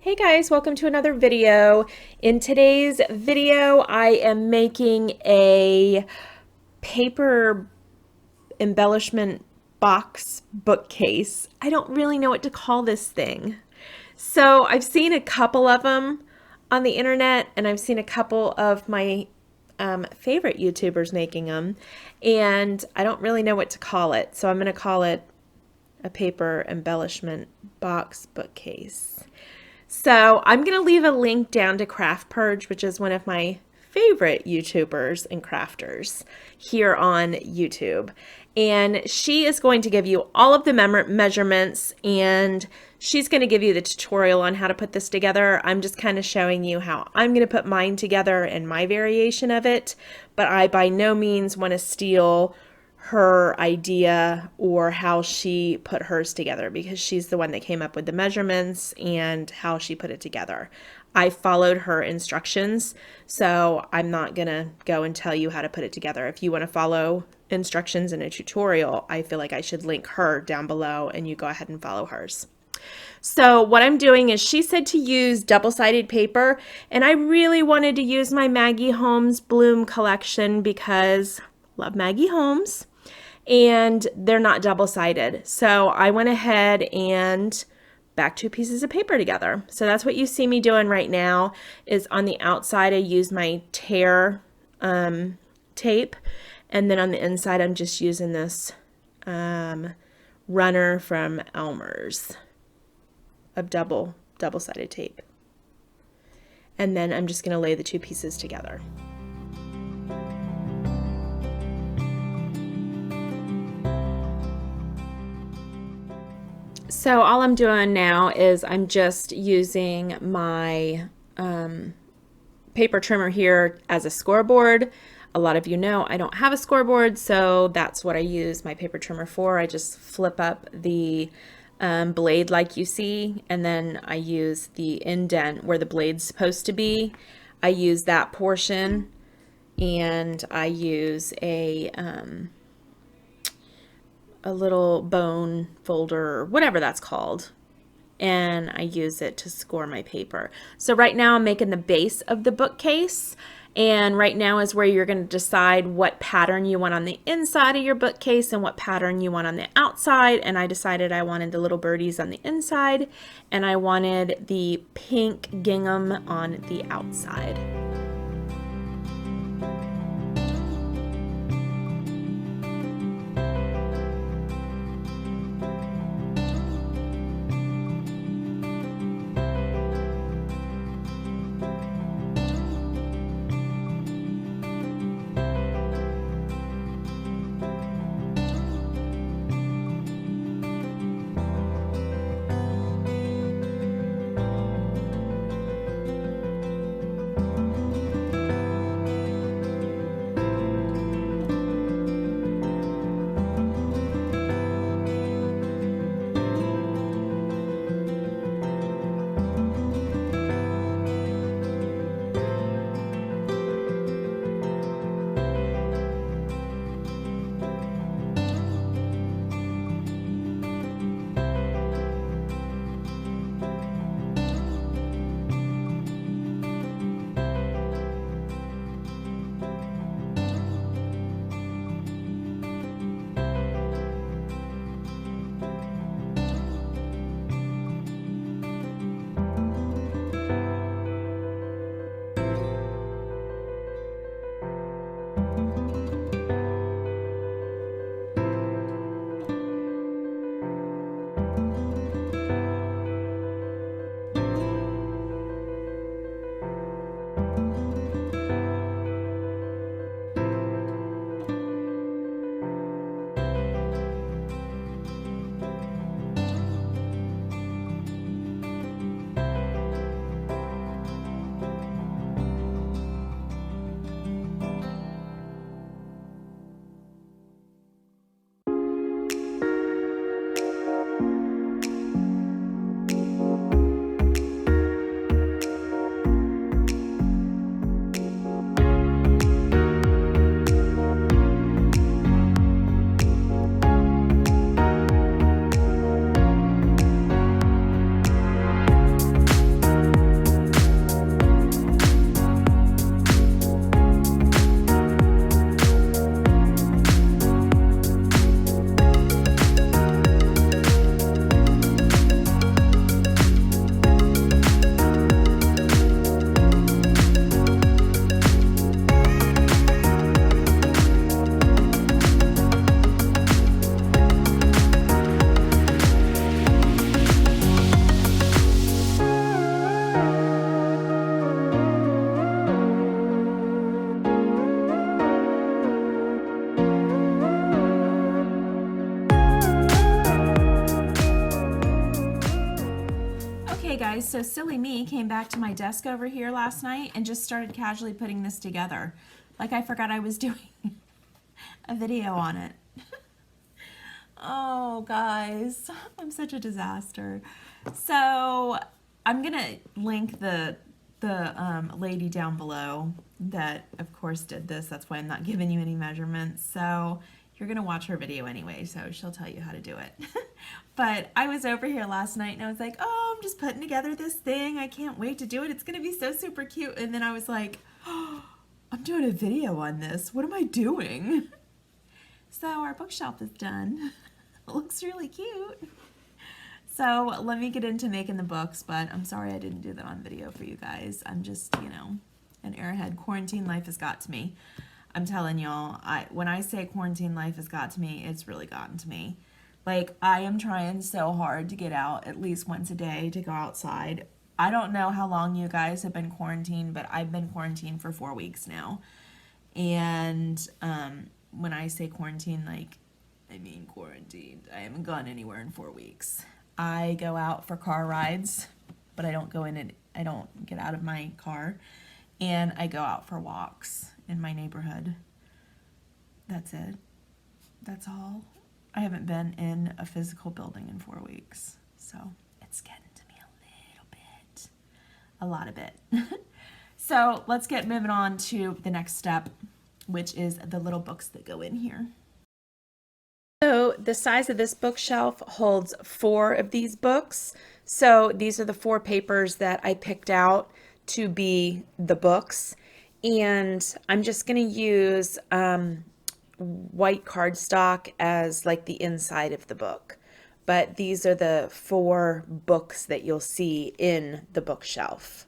Hey guys, welcome to another video. In today's video, I am making a paper embellishment box bookcase. I don't really know what to call this thing. So I've seen a couple of them on the internet, and I've seen a couple of my favorite YouTubers making them, and I don't really know what to call it. So I'm going to call it a paper embellishment box bookcase. So I'm going to leave a link down to Craft Purge, which is one of my favorite YouTubers and crafters here on YouTube. And she is going to give you all of the measurements, and she's going to give you the tutorial on how to put this together. I'm just kind of showing you how I'm going to put mine together and my variation of it, but I by no means want to steal her idea or how she put hers together, because she's the one that came up with the measurements and how she put it together. I followed her instructions, so I'm not gonna go and tell you how to put it together. If you want to follow instructions in a tutorial, I feel like I should link her down below and you go ahead and follow hers. So what I'm doing is, she said to use double-sided paper, and I really wanted to use my Maggie Holmes Bloom collection because I love Maggie Holmes, and they're not double-sided. So I went ahead and back 2 pieces of paper together. So that's what you see me doing right now. Is on the outside I use my tear tape, and then on the inside I'm just using this runner from Elmer's of double-sided tape. And then I'm just going to lay the 2 pieces together. So all I'm doing now is I'm just using my paper trimmer here as a scoreboard. A lot of you know I don't have a scoreboard, so that's what I use my paper trimmer for. I just flip up the blade like you see, and then I use the indent where the blade's supposed to be. I use that portion, and I use a little bone folder, or whatever that's called, and I use it to score my paper. So right now I'm making the base of the bookcase, and right now is where you're going to decide what pattern you want on the inside of your bookcase and what pattern you want on the outside. And I decided I wanted the little birdies on the inside, and I wanted the pink gingham on the outside. guys, so silly me came back to my desk over here last night and just started casually putting this together. Like I forgot I was doing a video on it. Oh, guys, I'm such a disaster. So I'm gonna link the lady down below that, of course, did this. That's why I'm not giving you any measurements. So you're gonna watch her video anyway, so she'll tell you how to do it. But I was over here last night and I was like, oh, I'm just putting together this thing. I can't wait to do it. It's gonna be so super cute. And then I was like, oh, I'm doing a video on this. What am I doing? So our bookshelf is done. It looks really cute. So let me get into making the books, but I'm sorry I didn't do that on video for you guys. I'm just, you know, an airhead. Quarantine life has got to me. I'm telling y'all, when I say quarantine life has got to me, it's really gotten to me. Like, I am trying so hard to get out at least once a day to go outside. I don't know how long you guys have been quarantined, but I've been quarantined for 4 weeks now. And when I say quarantine, like, I mean quarantined. I haven't gone anywhere in 4 weeks. I go out for car rides, but I don't go in it. I don't get out of my car. And I go out for walks in my neighborhood. That's it. That's all. I haven't been in a physical building in 4 weeks. So it's getting to me a little bit. A lot of it. So let's get moving on to the next step, which is the little books that go in here. So the size of this bookshelf holds 4 of these books. So these are the 4 papers that I picked out to be the books. And I'm just going to use white cardstock as like the inside of the book. But these are the 4 books that you'll see in the bookshelf.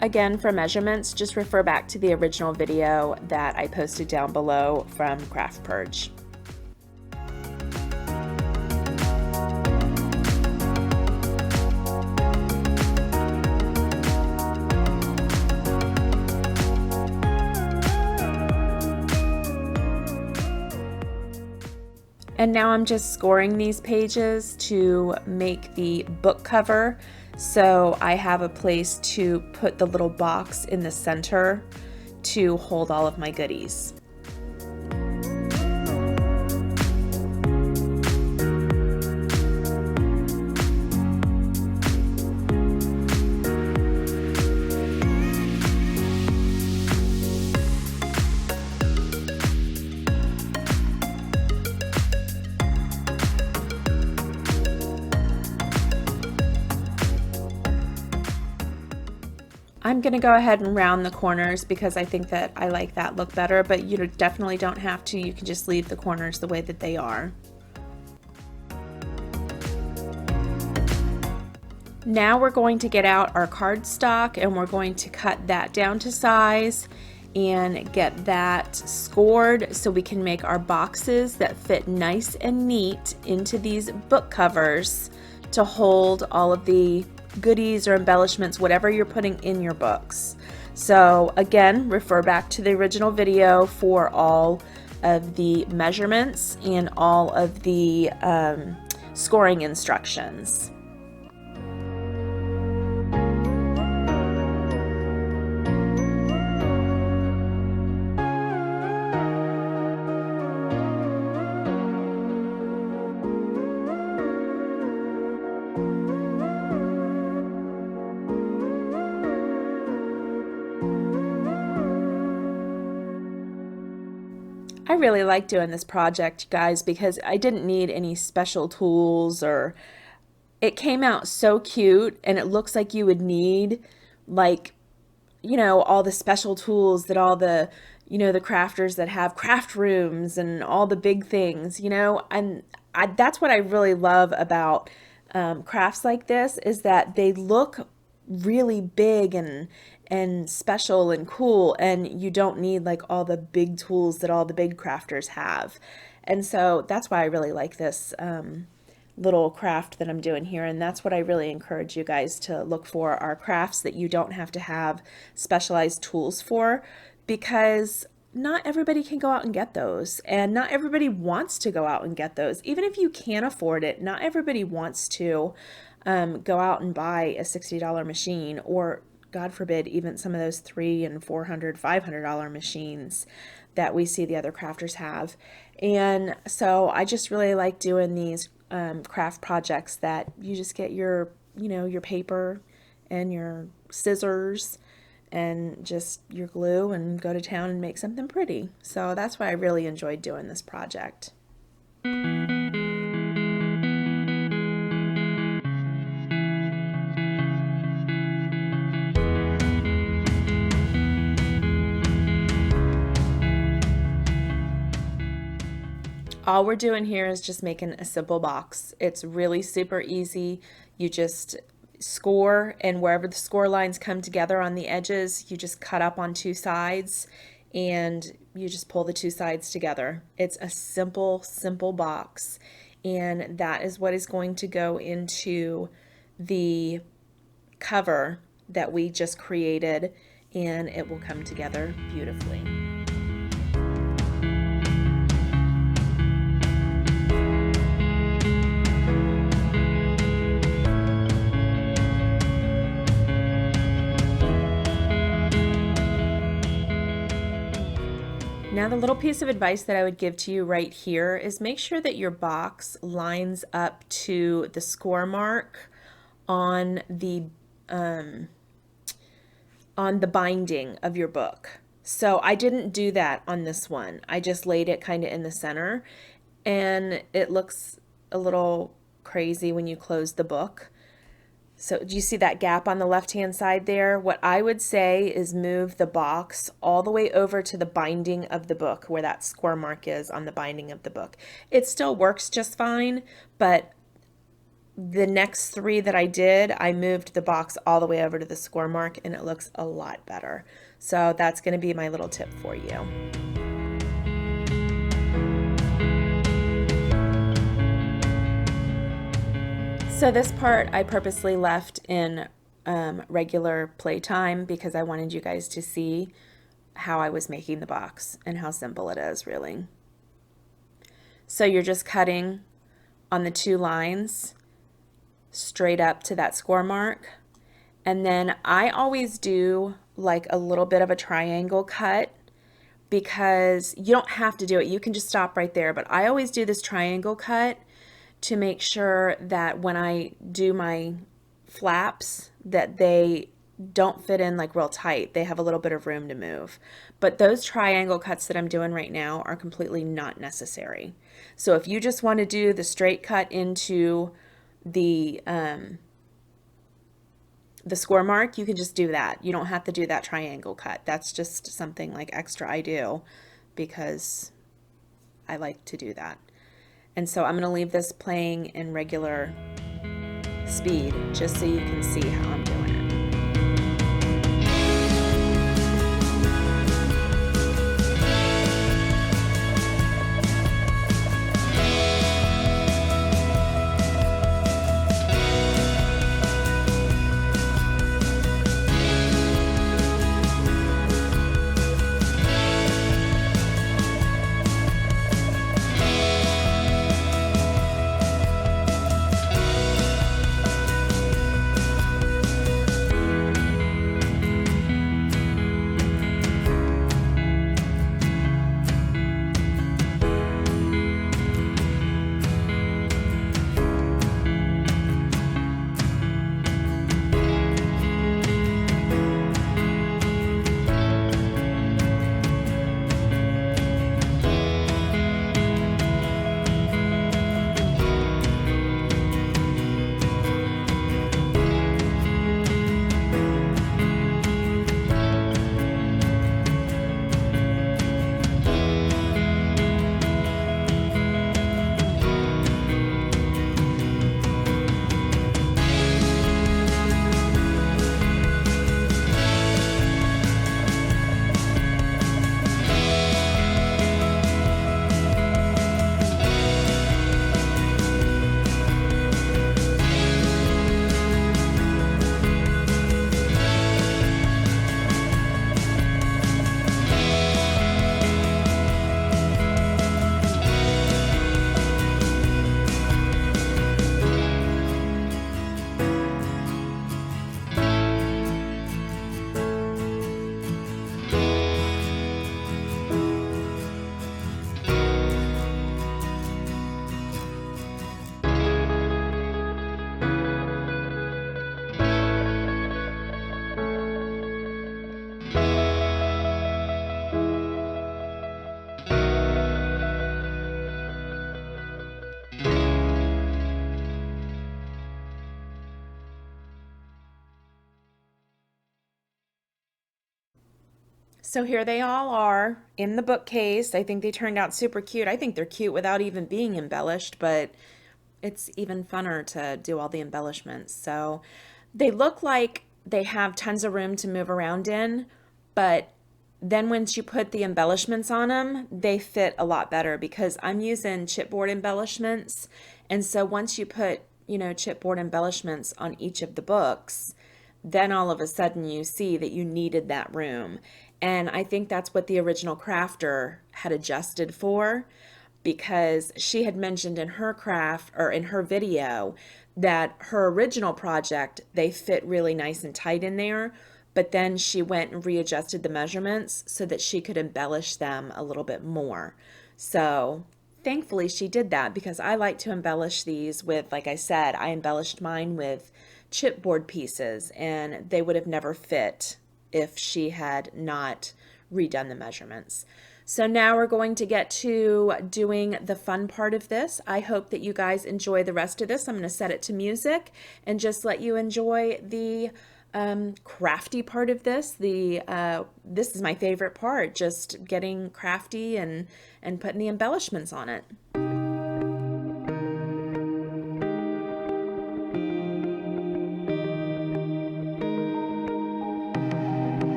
Again, for measurements, just refer back to the original video that I posted down below from Craft Purge. And now I'm just scoring these pages to make the book cover. So I have a place to put the little box in the center to hold all of my goodies. I'm going to go ahead and round the corners because I think that I like that look better, but you definitely don't have to. You can just leave the corners the way that they are. Now we're going to get out our cardstock and we're going to cut that down to size and get that scored so we can make our boxes that fit nice and neat into these book covers to hold all of the goodies or embellishments, whatever you're putting in your books. So again, refer back to the original video for all of the measurements and all of the scoring instructions. I really like doing this project, guys, because I didn't need any special tools, or it came out so cute, and it looks like you would need, like, you know, all the special tools that all the, you know, the crafters that have craft rooms and all the big things, you know, and that's what I really love about crafts like this, is that they look really big and special and cool, and you don't need like all the big tools that all the big crafters have. And so that's why I really like this little craft that I'm doing here. And that's what I really encourage you guys to look for, are crafts that you don't have to have specialized tools for, because not everybody can go out and get those, and not everybody wants to go out and get those. Even if you can afford it, not everybody wants to go out and buy a $60 machine, or God forbid, even some of those $300 and $400, $500 machines that we see the other crafters have. And so I just really like doing these craft projects that you just get your, your paper and your scissors and just your glue and go to town and make something pretty. So that's why I really enjoyed doing this project. All we're doing here is just making a simple box. It's really super easy. You just score, and wherever the score lines come together on the edges, you just cut up on two sides and you just pull the two sides together. It's a simple, simple box, and that is what is going to go into the cover that we just created, and it will come together beautifully. Now, the little piece of advice that I would give to you right here is make sure that your box lines up to the score mark on the binding of your book. So I didn't do that on this one. I just laid it kind of in the center, and it looks a little crazy when you close the book. So do you see that gap on the left-hand side there? What I would say is move the box all the way over to the binding of the book, where that score mark is on the binding of the book. It still works just fine, but the next three that I did, I moved the box all the way over to the score mark, and it looks a lot better. So that's going to be my little tip for you. So this part I purposely left in regular playtime because I wanted you guys to see how I was making the box and how simple it is, really. So you're just cutting on the two lines straight up to that score mark, and then I always do like a little bit of a triangle cut, because you don't have to do it. You can just stop right there, but I always do this triangle cut to make sure that when I do my flaps that they don't fit in like real tight. They have a little bit of room to move. But those triangle cuts that I'm doing right now are completely not necessary. So if you just want to do the straight cut into the score mark, you can just do that. You don't have to do that triangle cut. That's just something like extra I do because I like to do that. And so I'm going to leave this playing in regular speed just so you can see how I'm doing it. So here they all are in the bookcase. I think they turned out super cute. I think they're cute without even being embellished, but it's even funner to do all the embellishments. So they look like they have tons of room to move around in, but then once you put the embellishments on them, they fit a lot better because I'm using chipboard embellishments. And so once you put, chipboard embellishments on each of the books, then all of a sudden you see that you needed that room. And I think that's what the original crafter had adjusted for, because she had mentioned in her craft or in her video that her original project, they fit really nice and tight in there, but then she went and readjusted the measurements so that she could embellish them a little bit more. So thankfully she did that, because I like to embellish these with, like I said, I embellished mine with chipboard pieces, and they would have never fit if she had not redone the measurements. So now we're going to get to doing the fun part of this. I hope that you guys enjoy the rest of this. I'm going to set it to music and just let you enjoy the crafty part of this. This is my favorite part, just getting crafty and putting the embellishments on it.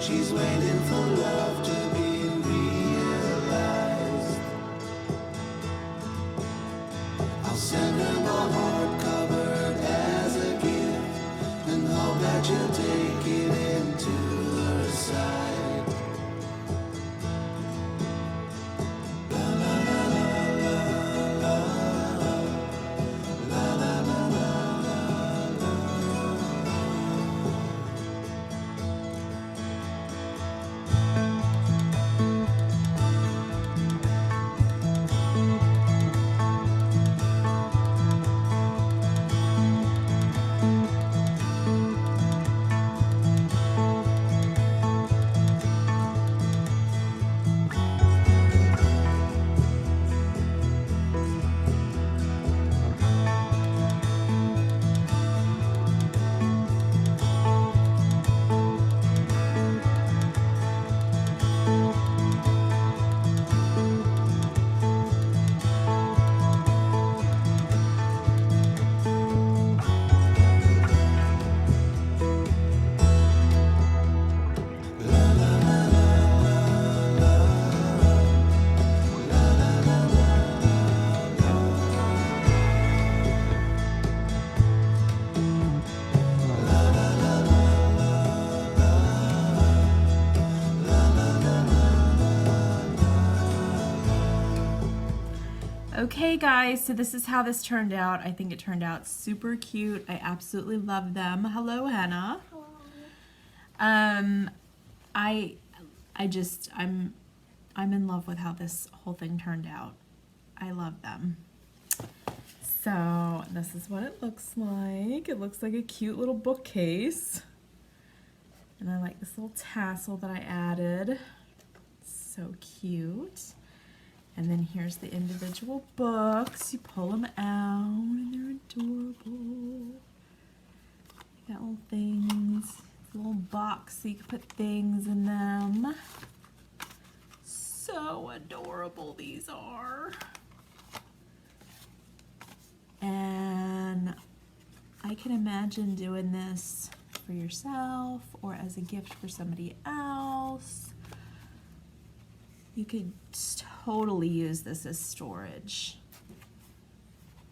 She's waiting for love to be realized. I'll send her my heart covered as a gift, and hope that you'll take it into her side. Okay guys, so this is how this turned out. I think it turned out super cute. I absolutely love them. Hello, Hannah. Hello. I'm in love with how this whole thing turned out. I love them. So this is what it looks like. It looks like a cute little bookcase. And I like this little tassel that I added. So cute. And then here's the individual books. You pull them out and they're adorable. You got little things, a little box so you can put things in them. So adorable these are. And I can imagine doing this for yourself or as a gift for somebody else. You could totally use this as storage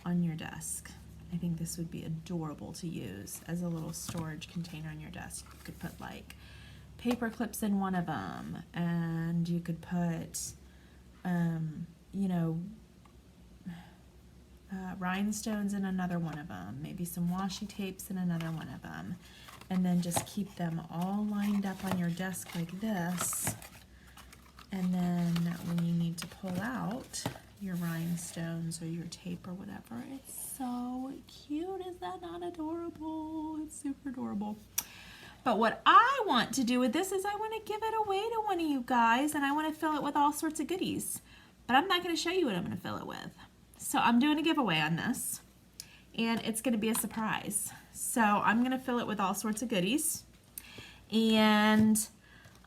on your desk. I think this would be adorable to use as a little storage container on your desk. You could put like paper clips in one of them, and you could put, you know, rhinestones in another one of them, maybe some washi tapes in another one of them, and then just keep them all lined up on your desk like this. And then when you need to pull out your rhinestones or your tape or whatever, it's so cute. Is that not adorable? It's super adorable. But what I want to do with this is I want to give it away to one of you guys, and I want to fill it with all sorts of goodies. But I'm not going to show you what I'm going to fill it with. So I'm doing a giveaway on this, and it's going to be a surprise. So I'm going to fill it with all sorts of goodies, and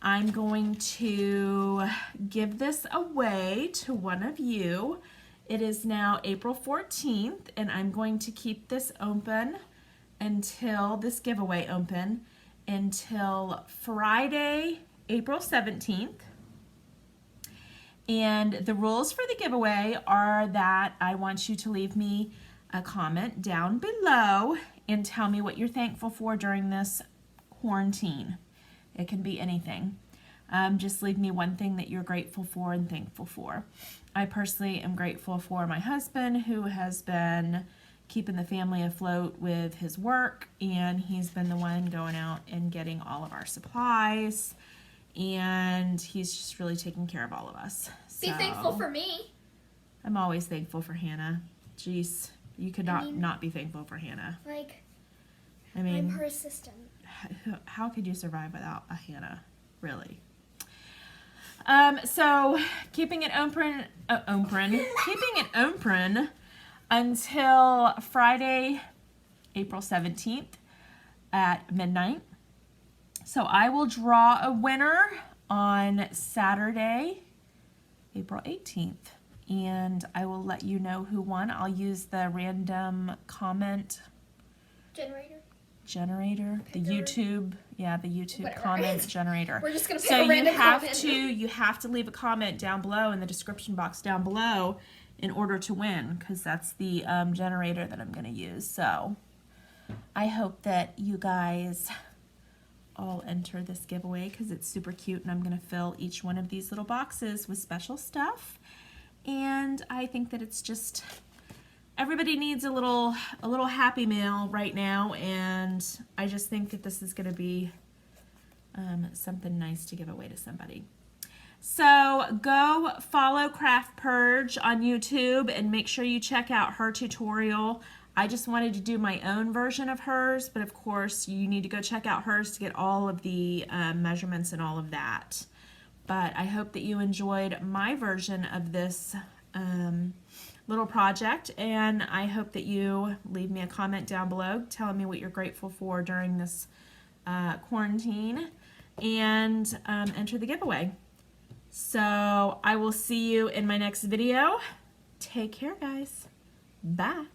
I'm going to give this away to one of you. It is now April 14th, and I'm going to keep this open until this giveaway open until Friday, April 17th. And the rules for the giveaway are that I want you to leave me a comment down below and tell me what you're thankful for during this quarantine. It can be anything. Just leave me one thing that you're grateful for and thankful for. I personally am grateful for my husband, who has been keeping the family afloat with his work, and he's been the one going out and getting all of our supplies, and he's just really taking care of all of us. Be thankful for me. I'm always thankful for Hannah. Jeez, you could not be thankful for Hannah. Like, I mean, I'm her assistant. How could you survive without a Hannah, really? So keeping it open until Friday, April 17th at midnight. So I will draw a winner on Saturday, April 18th, and I will let you know who won. I'll use the random comment generator, the YouTube, Yeah, the YouTube Whatever. comment generator. We're just gonna pick so a random comment. you have to leave a comment down below in the description box down below in order to win, because that's the generator that I'm going to use. So I hope that you guys all enter this giveaway because it's super cute, and I'm going to fill each one of these little boxes with special stuff. And I think that it's just, everybody needs a little happy meal right now, and I just think that this is going to be something nice to give away to somebody. So go follow Craft Purge on YouTube and make sure you check out her tutorial. I just wanted to do my own version of hers, but of course you need to go check out hers to get all of the measurements and all of that. But I hope that you enjoyed my version of this little project, and I hope that you leave me a comment down below telling me what you're grateful for during this quarantine, and enter the giveaway. So I will see you in my next video. Take care, guys. Bye.